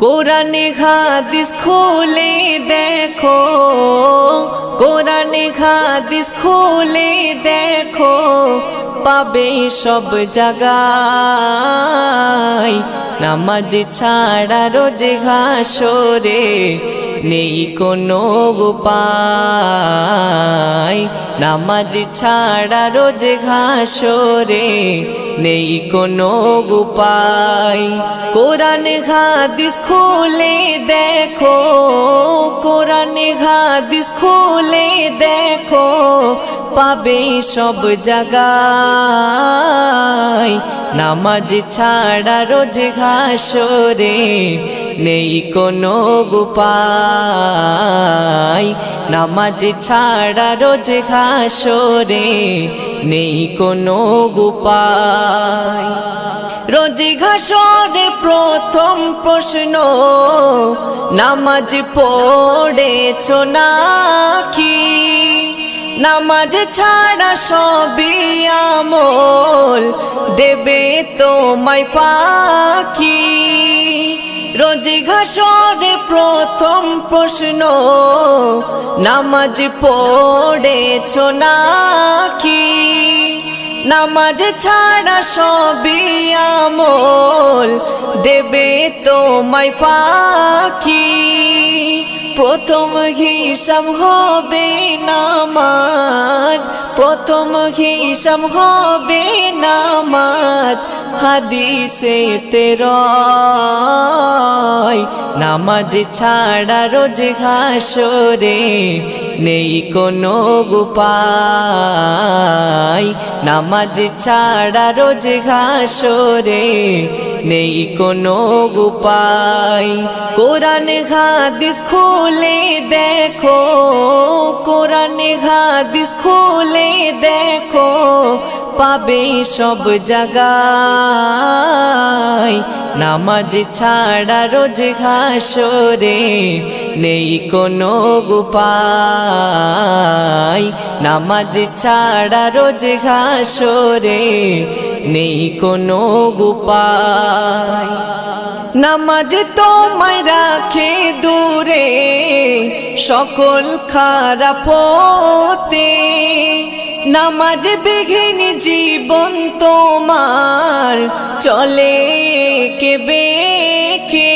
কোরআনে হাদিস খুলে দেখো, কোরআনে হাদিস খুলে দেখো, পাবে সব জায়গায়। নামাজ ছাড়া রোজে হাসরে নেই কোনো উপায়। নামাজ ছাড়া রোজে হাসরে নেই কোনো উপায়। কোরআন হাদিস খুলে দেখো, কোরআন হাদিস খুলে দেখো, পাবে সব জায়গায়। নামাজ ছাড়া রোজ হাসরে নেই কোনো উপায়। নামাজ ছাড়া রোজ হাসরে নেই কোনো উপায়। রোজ হাসরে প্রথম প্রশ্ন, নামাজ পড়েছো নাকি? নামাজ ছাড়া সবই আমল দেবে তোমায় ফাঁকি। রোজ হাসরে প্রথম প্রশ্ন, নামাজ পড়েছো নাকি? নামাজ ছাড়া সবই আমল দেবে তোমায় ফাঁকি। প্রথম হিসাব হবে নামাজ, প্রথম হিসাব হবে নামাজ। হাদিসেতে রয় নামাজ ছাড়া রোজ হাসরে নেই কোনো উপায়। নামাজ ছাড়া রোজ হাসরে নেই কোনো উপায়। কোরআন হাদিস খুলে দেখো, কোরআন হাদিস খুলে দেখো, পাবে সব জায়গায়। নামাজ ছাড়া রোজ হাসরে নেই কোনো উপায়। নামাজ ছাড়া রোজ হাসরে নেই কোনো উপায়। নামাজ তোমায় রাখে দূরে সকল খারাপ হতে। নামাজ বিঘিন জীবন তোমার চলে কে বেকে।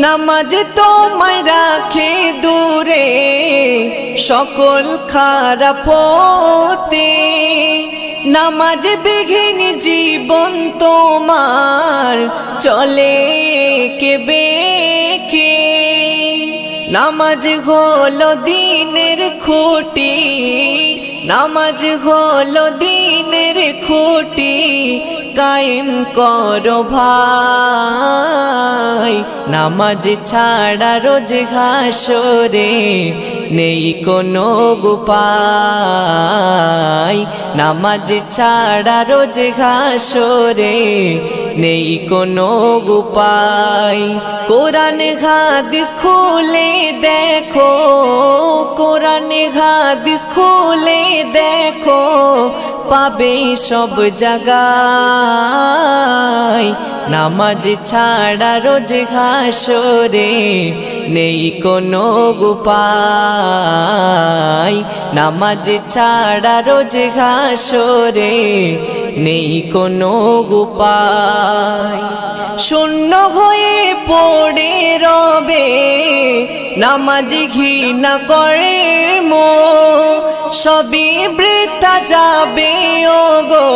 নামাজ তোমায় রাখে দূরে সকল খারাপ হতে। নামাজ বিঘিন জীবন তোমার চলে কে বেকে। নামাজ হলো দিনের খুঁটি, নামাজ হলো দিনের খুঁটি, কায়েম করো ভাই। নামাজ ছাড়া রোজ হাসরে নেই কোনো উপায়। নামাজ ছাড়া রোজ হাসরে নেই কোনো উপায়। কোরআন হাদিস খুলে দেখো, কোরআন হাদিস খুলে দেখো, পাবে সব জায়গায়। নামাজ ছাড়া রোজ হাসরে নেই কোনো উপায়। নামাজ ছাড়া রোজ হাসরে নেই কোনো উপায়। শূন্য হয়ে পড়ে রবে নামাজ ঘৃণা করে মো, সবই বৃথা যাবে ওগো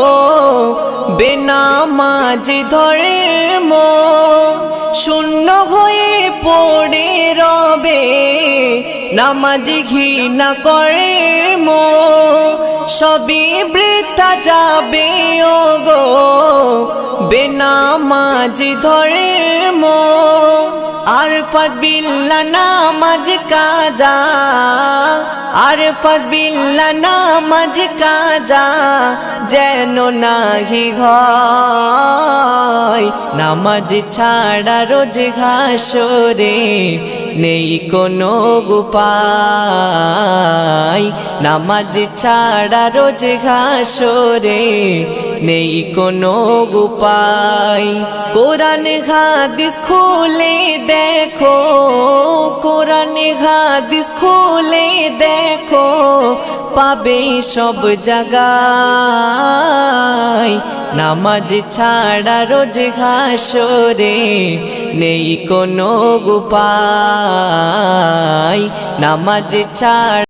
বেনামাজ ধরে মো। শূন্য হয়ে পড়ে রবে নামাজ ঘৃণা করে মো, সবই বৃথা যাবে ওগো বেনামাজ ধরে মো। আরফাত বিল্লাহ নামাজ কাজা, আরফাত বিল্লাহ নামাজ কাজা, যেন নাহি হয়। নামাজ ছাড়া রোজ হাসরে নেই কোনো উপায় নামাজ ছাড়া রোজ হাসরে নেই কোনো উপায় কোরআন হাদিস খুলে দেখো কোরআন হাদিস খুলে দেখো পাবে সব জায়গায় নামাজ ছাড়া রোজ হাসরে নেই কোনো উপায় নামাজ ছাড়া